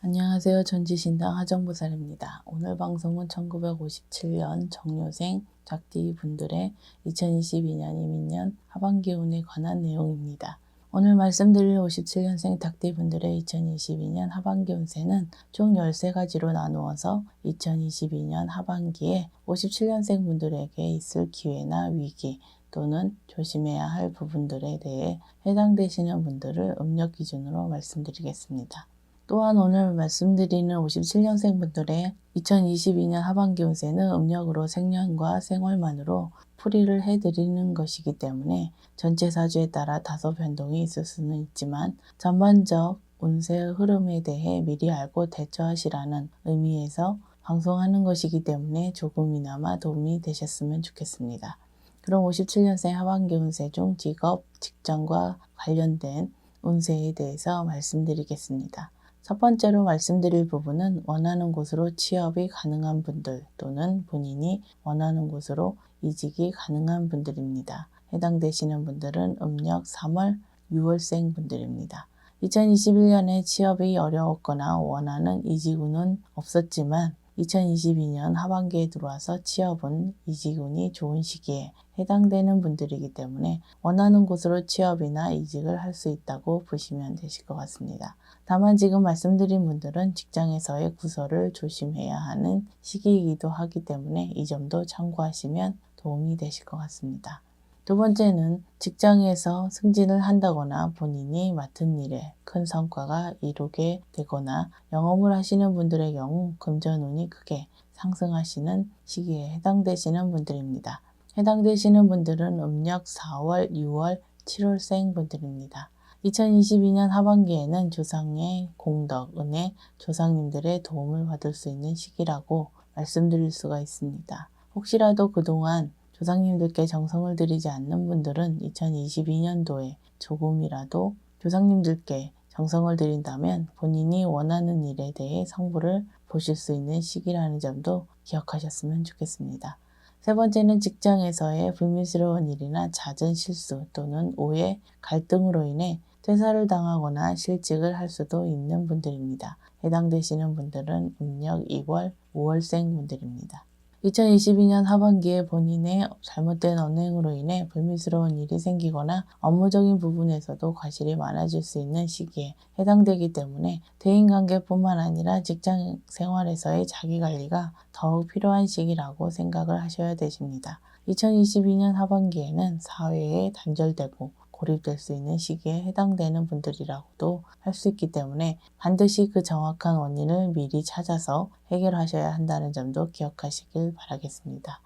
안녕하세요. 전지신당 하정부살입니다. 오늘 방송은 1957년 정묘생 작디 분들의 2022년 이민년 하반기 운에 관한 내용입니다. 오늘 말씀드릴 57년생 닭띠 분들의 2022년 하반기 운세는 총 13가지로 나누어서 2022년 하반기에 57년생 분들에게 있을 기회나 위기 또는 조심해야 할 부분들에 대해 해당되시는 분들을 음력 기준으로 말씀드리겠습니다. 또한 오늘 말씀드리는 57년생 분들의 2022년 하반기 운세는 음력으로 생년과 생월만으로 풀이를 해드리는 것이기 때문에 전체 사주에 따라 다소 변동이 있을 수는 있지만 전반적 운세의 흐름에 대해 미리 알고 대처하시라는 의미에서 방송하는 것이기 때문에 조금이나마 도움이 되셨으면 좋겠습니다. 그럼 57년생 하반기 운세 중 직업, 직장과 관련된 운세에 대해서 말씀드리겠습니다. 첫 번째로 말씀드릴 부분은 원하는 곳으로 취업이 가능한 분들 또는 본인이 원하는 곳으로 이직이 가능한 분들입니다. 해당되시는 분들은 음력 3월, 6월생 분들입니다. 2021년에 취업이 어려웠거나 원하는 이직운은 없었지만 2022년 하반기에 들어와서 취업은 이직운이 좋은 시기에 해당되는 분들이기 때문에 원하는 곳으로 취업이나 이직을 할 수 있다고 보시면 되실 것 같습니다. 다만 지금 말씀드린 분들은 직장에서의 구설을 조심해야 하는 시기이기도 하기 때문에 이 점도 참고하시면 도움이 되실 것 같습니다. 두 번째는 직장에서 승진을 한다거나 본인이 맡은 일에 큰 성과가 이루게 되거나 영업을 하시는 분들의 경우 금전운이 크게 상승하시는 시기에 해당되시는 분들입니다. 해당되시는 분들은 음력 4월, 6월, 7월생 분들입니다. 2022년 하반기에는 조상의 공덕, 은혜, 조상님들의 도움을 받을 수 있는 시기라고 말씀드릴 수가 있습니다. 혹시라도 그동안 조상님들께 정성을 들이지 않는 분들은 2022년도에 조금이라도 조상님들께 정성을 들인다면 본인이 원하는 일에 대해 성부를 보실 수 있는 시기라는 점도 기억하셨으면 좋겠습니다. 세 번째는 직장에서의 불미스러운 일이나 잦은 실수 또는 오해, 갈등으로 인해 퇴사를 당하거나 실직을 할 수도 있는 분들입니다. 해당되시는 분들은 음력 2월, 5월생 분들입니다. 2022년 하반기에 본인의 잘못된 언행으로 인해 불미스러운 일이 생기거나 업무적인 부분에서도 과실이 많아질 수 있는 시기에 해당되기 때문에 대인관계뿐만 아니라 직장 생활에서의 자기관리가 더욱 필요한 시기라고 생각을 하셔야 되십니다. 2022년 하반기에는 사회에 단절되고 고립될 수 있는 시기에 해당되는 분들이라고도 할 수 있기 때문에 반드시 그 정확한 원인을 미리 찾아서 해결하셔야 한다는 점도 기억하시길 바라겠습니다.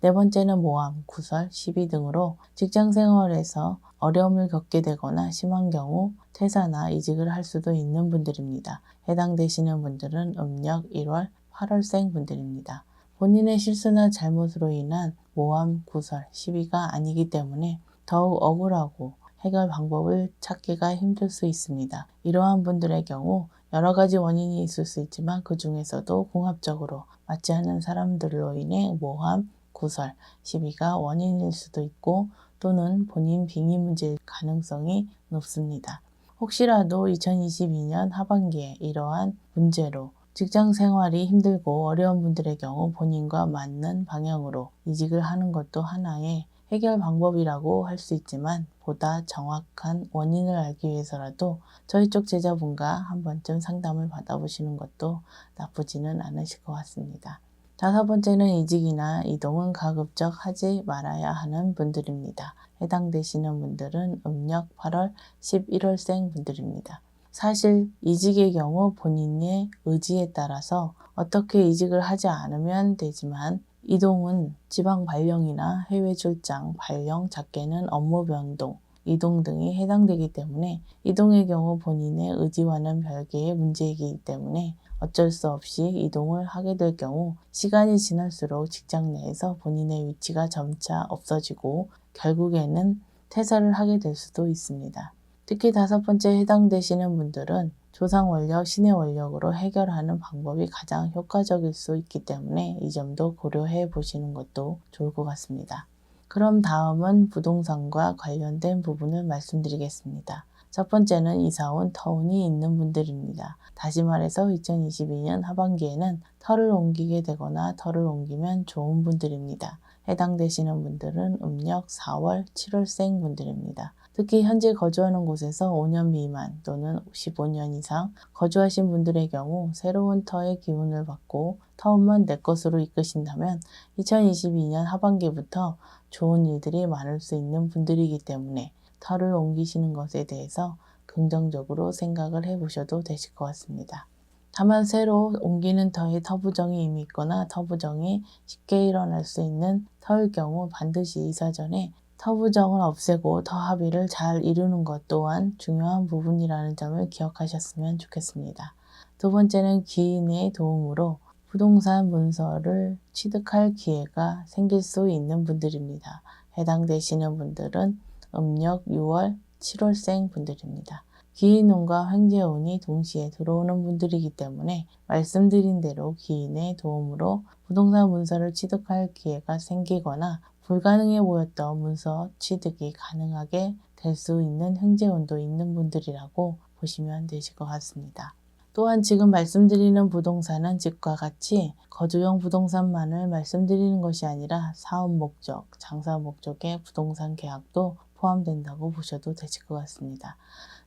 네 번째는 모함, 구설, 시비 등으로 직장 생활에서 어려움을 겪게 되거나 심한 경우 퇴사나 이직을 할 수도 있는 분들입니다. 해당되시는 분들은 음력 1월, 8월생 분들입니다. 본인의 실수나 잘못으로 인한 모함, 구설, 시비가 아니기 때문에 더욱 억울하고 해결 방법을 찾기가 힘들 수 있습니다. 이러한 분들의 경우 여러 가지 원인이 있을 수 있지만 그 중에서도 궁합적으로 맞지 않는 사람들로 인해 모함, 구설, 시비가 원인일 수도 있고 또는 본인 빙의 문제일 가능성이 높습니다. 혹시라도 2022년 하반기에 이러한 문제로 직장 생활이 힘들고 어려운 분들의 경우 본인과 맞는 방향으로 이직을 하는 것도 하나의 해결 방법이라고 할 수 있지만 보다 정확한 원인을 알기 위해서라도 저희 쪽 제자분과 한 번쯤 상담을 받아보시는 것도 나쁘지는 않으실 것 같습니다. 다섯 번째는 이직이나 이동은 가급적 하지 말아야 하는 분들입니다. 해당되시는 분들은 음력 8월, 11월생 분들입니다. 사실 이직의 경우 본인의 의지에 따라서 어떻게 이직을 하지 않으면 되지만 이동은 지방 발령이나 해외 출장, 발령, 작게는 업무 변동, 이동 등이 해당되기 때문에 이동의 경우 본인의 의지와는 별개의 문제이기 때문에 어쩔 수 없이 이동을 하게 될 경우 시간이 지날수록 직장 내에서 본인의 위치가 점차 없어지고 결국에는 퇴사를 하게 될 수도 있습니다. 특히 다섯 번째 해당되시는 분들은 조상 원력, 신의 원력으로 해결하는 방법이 가장 효과적일 수 있기 때문에 이 점도 고려해 보시는 것도 좋을 것 같습니다. 그럼 다음은 부동산과 관련된 부분을 말씀드리겠습니다. 첫 번째는 이사 온 터운이 있는 분들입니다. 다시 말해서 2022년 하반기에는 터를 옮기게 되거나 터를 옮기면 좋은 분들입니다. 해당되시는 분들은 음력 4월, 7월생 분들입니다. 특히 현재 거주하는 곳에서 5년 미만 또는 15년 이상 거주하신 분들의 경우 새로운 터의 기운을 받고 터운만 내 것으로 이끄신다면 2022년 하반기부터 좋은 일들이 많을 수 있는 분들이기 때문에 터를 옮기시는 것에 대해서 긍정적으로 생각을 해보셔도 되실 것 같습니다. 다만 새로 옮기는 터에 터부정이 이미 있거나 터부정이 쉽게 일어날 수 있는 터일 경우 반드시 이사 전에 터부정을 없애고 터합의를 잘 이루는 것 또한 중요한 부분이라는 점을 기억하셨으면 좋겠습니다. 두 번째는 기인의 도움으로 부동산 문서를 취득할 기회가 생길 수 있는 분들입니다. 해당되시는 분들은 음력 6월, 7월생 분들입니다. 기인운과 횡재운이 동시에 들어오는 분들이기 때문에 말씀드린 대로 기인의 도움으로 부동산 문서를 취득할 기회가 생기거나 불가능해 보였던 문서 취득이 가능하게 될 수 있는 횡재운도 있는 분들이라고 보시면 되실 것 같습니다. 또한 지금 말씀드리는 부동산은 집과 같이 거주용 부동산만을 말씀드리는 것이 아니라 사업 목적, 장사 목적의 부동산 계약도 포함된다고 보셔도 되실 것 같습니다.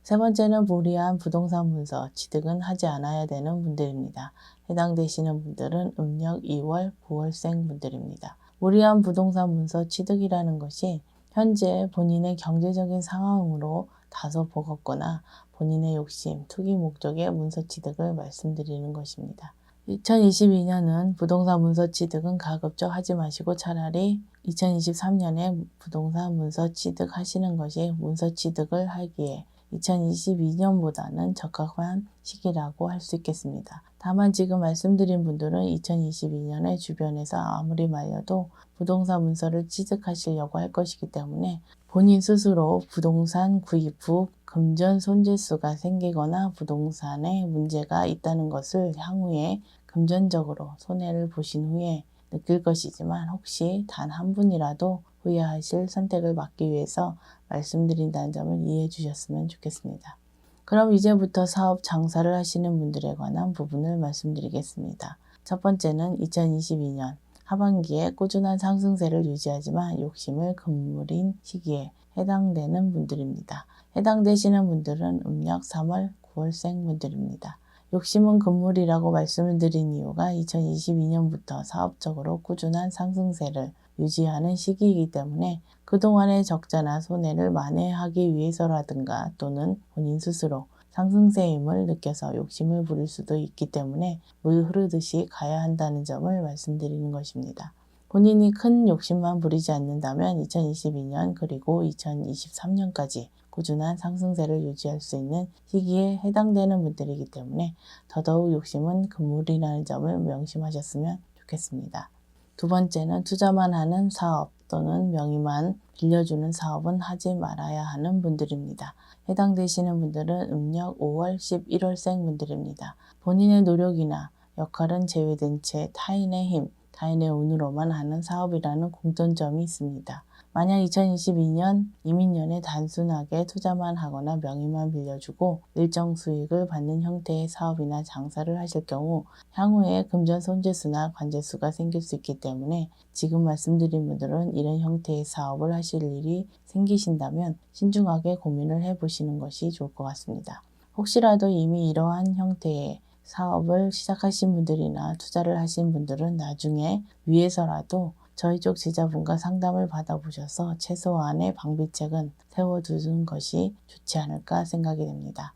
세 번째는 무리한 부동산 문서 취득은 하지 않아야 되는 분들입니다. 해당되시는 분들은 음력 2월, 9월생 분들입니다. 무리한 부동산 문서 취득이라는 것이 현재 본인의 경제적인 상황으로 다소 버겁거나 본인의 욕심, 투기 목적의 문서 취득을 말씀드리는 것입니다. 2022년은 부동산 문서 취득은 가급적 하지 마시고 차라리 2023년에 부동산 문서 취득하시는 것이 문서 취득을 하기에 2022년보다는 적합한 시기라고 할 수 있겠습니다. 다만 지금 말씀드린 분들은 2022년에 주변에서 아무리 말려도 부동산 문서를 취득하시려고 할 것이기 때문에 본인 스스로 부동산 구입 후 금전 손재수가 생기거나 부동산에 문제가 있다는 것을 향후에 금전적으로 손해를 보신 후에 느낄 것이지만 혹시 단 한 분이라도 후회하실 선택을 막기 위해서 말씀드린다는 점을 이해해 주셨으면 좋겠습니다. 그럼 이제부터 사업 장사를 하시는 분들에 관한 부분을 말씀드리겠습니다. 첫 번째는 2022년 하반기에 꾸준한 상승세를 유지하지만 욕심을 금물인 시기에 해당되는 분들입니다. 해당되시는 분들은 음력 3월, 9월생 분들입니다. 욕심은 금물이라고 말씀을 드린 이유가 2022년부터 사업적으로 꾸준한 상승세를 유지하는 시기이기 때문에 그동안의 적자나 손해를 만회하기 위해서라든가 또는 본인 스스로 상승세임을 느껴서 욕심을 부릴 수도 있기 때문에 물 흐르듯이 가야 한다는 점을 말씀드리는 것입니다. 본인이 큰 욕심만 부리지 않는다면 2022년 그리고 2023년까지 꾸준한 상승세를 유지할 수 있는 시기에 해당되는 분들이기 때문에 더더욱 욕심은 금물이라는 점을 명심하셨으면 좋겠습니다. 두 번째는 투자만 하는 사업 또는 명의만 빌려주는 사업은 하지 말아야 하는 분들입니다. 해당되시는 분들은 음력 5월, 11월생 분들입니다. 본인의 노력이나 역할은 제외된 채 타인의 힘, 타인의 운으로만 하는 사업이라는 공통점이 있습니다. 만약 2022년 이민년에 단순하게 투자만 하거나 명의만 빌려주고 일정 수익을 받는 형태의 사업이나 장사를 하실 경우 향후에 금전 손재수나 관재수가 생길 수 있기 때문에 지금 말씀드린 분들은 이런 형태의 사업을 하실 일이 생기신다면 신중하게 고민을 해보시는 것이 좋을 것 같습니다. 혹시라도 이미 이러한 형태의 사업을 시작하신 분들이나 투자를 하신 분들은 나중에 위해서라도 저희 쪽 제자분과 상담을 받아보셔서 최소한의 방비책은 세워두는 것이 좋지 않을까 생각이 됩니다.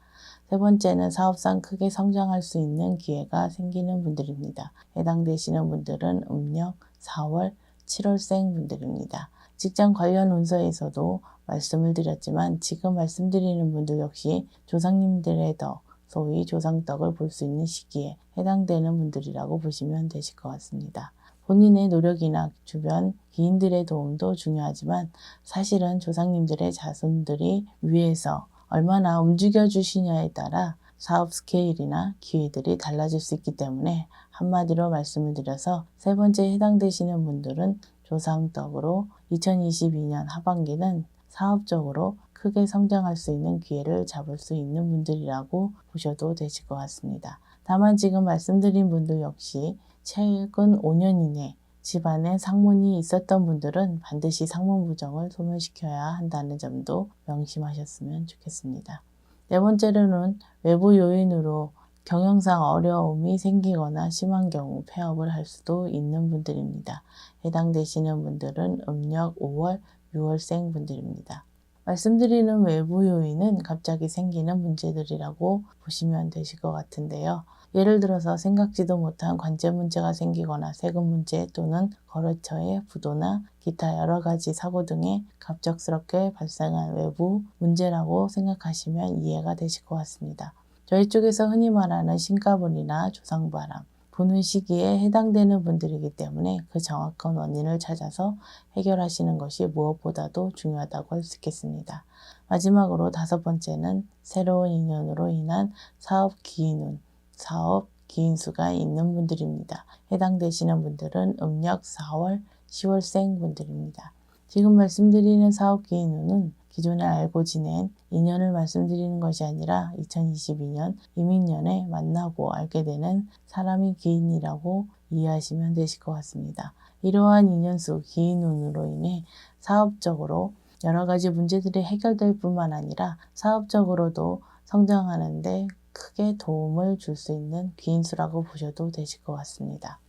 세 번째는 사업상 크게 성장할 수 있는 기회가 생기는 분들입니다. 해당되시는 분들은 음력 4월, 7월생 분들입니다. 직장 관련 운서에서도 말씀을 드렸지만 지금 말씀드리는 분들 역시 조상님들의 덕, 소위 조상덕을 볼 수 있는 시기에 해당되는 분들이라고 보시면 되실 것 같습니다. 본인의 노력이나 주변 기인들의 도움도 중요하지만 사실은 조상님들의 자손들이 위에서 얼마나 움직여 주시냐에 따라 사업 스케일이나 기회들이 달라질 수 있기 때문에 한마디로 말씀을 드려서 세 번째 해당되시는 분들은 조상덕으로 2022년 하반기는 사업적으로 크게 성장할 수 있는 기회를 잡을 수 있는 분들이라고 보셔도 되실 것 같습니다. 다만 지금 말씀드린 분들 역시 최근 5년 이내 집안에 상문이 있었던 분들은 반드시 상문 부정을 소멸시켜야 한다는 점도 명심하셨으면 좋겠습니다. 네 번째로는 외부 요인으로 경영상 어려움이 생기거나 심한 경우 폐업을 할 수도 있는 분들입니다. 해당되시는 분들은 음력 5월, 6월생 분들입니다. 말씀드리는 외부 요인은 갑자기 생기는 문제들이라고 보시면 되실 것 같은데요. 예를 들어서 생각지도 못한 관제 문제가 생기거나 세금 문제 또는 거래처의 부도나 기타 여러 가지 사고 등의 갑작스럽게 발생한 외부 문제라고 생각하시면 이해가 되실 것 같습니다. 저희 쪽에서 흔히 말하는 신가분이나 조상바람, 부는 시기에 해당되는 분들이기 때문에 그 정확한 원인을 찾아서 해결하시는 것이 무엇보다도 중요하다고 할 수 있겠습니다. 마지막으로 5번째는 새로운 인연으로 인한 사업 기인운, 사업 기인수가 있는 분들입니다. 해당되시는 분들은 음력 4월, 10월생 분들입니다. 지금 말씀드리는 사업 기인운은 기존에 알고 지낸 인연을 말씀드리는 것이 아니라 2022년 이민년에 만나고 알게 되는 사람이 기인이라고 이해하시면 되실 것 같습니다. 이러한 인연수 기인운으로 인해 사업적으로 여러 가지 문제들이 해결될 뿐만 아니라 사업적으로도 성장하는 데 크게 도움을 줄 수 있는 기인수라고 보셔도 되실 것 같습니다.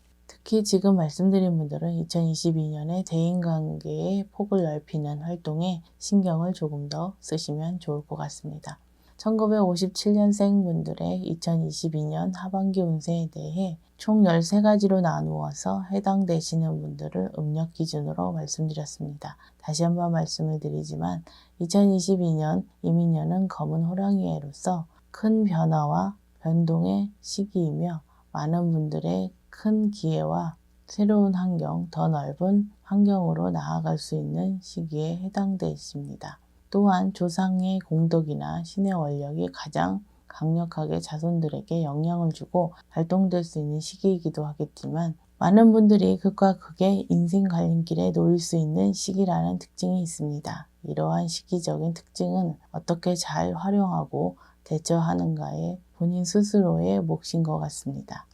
특히 지금 말씀드린 분들은 2022년에 대인관계의 폭을 넓히는 활동에 신경을 조금 더 쓰시면 좋을 것 같습니다. 1957년생 분들의 2022년 하반기 운세에 대해 총 13가지로 나누어서 해당되시는 분들을 음력 기준으로 말씀드렸습니다. 다시 한번 말씀을 드리지만 2022년 이민년은 검은 호랑이의 해로서 큰 변화와 변동의 시기이며 많은 분들의 큰 기회와 새로운 환경, 더 넓은 환경으로 나아갈 수 있는 시기에 해당되십니다. 또한 조상의 공덕이나 신의 원력이 가장 강력하게 자손들에게 영향을 주고 발동될 수 있는 시기이기도 하겠지만 많은 분들이 극과 극의 인생 갈림길에 놓일 수 있는 시기라는 특징이 있습니다. 이러한 시기적인 특징은 어떻게 잘 활용하고 대처하는가에 본인 스스로의 몫인 것 같습니다.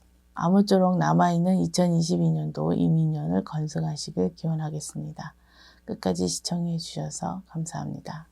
아무쪼록 남아있는 2022년도 이민년을 건승하시길 기원하겠습니다. 끝까지 시청해 주셔서 감사합니다.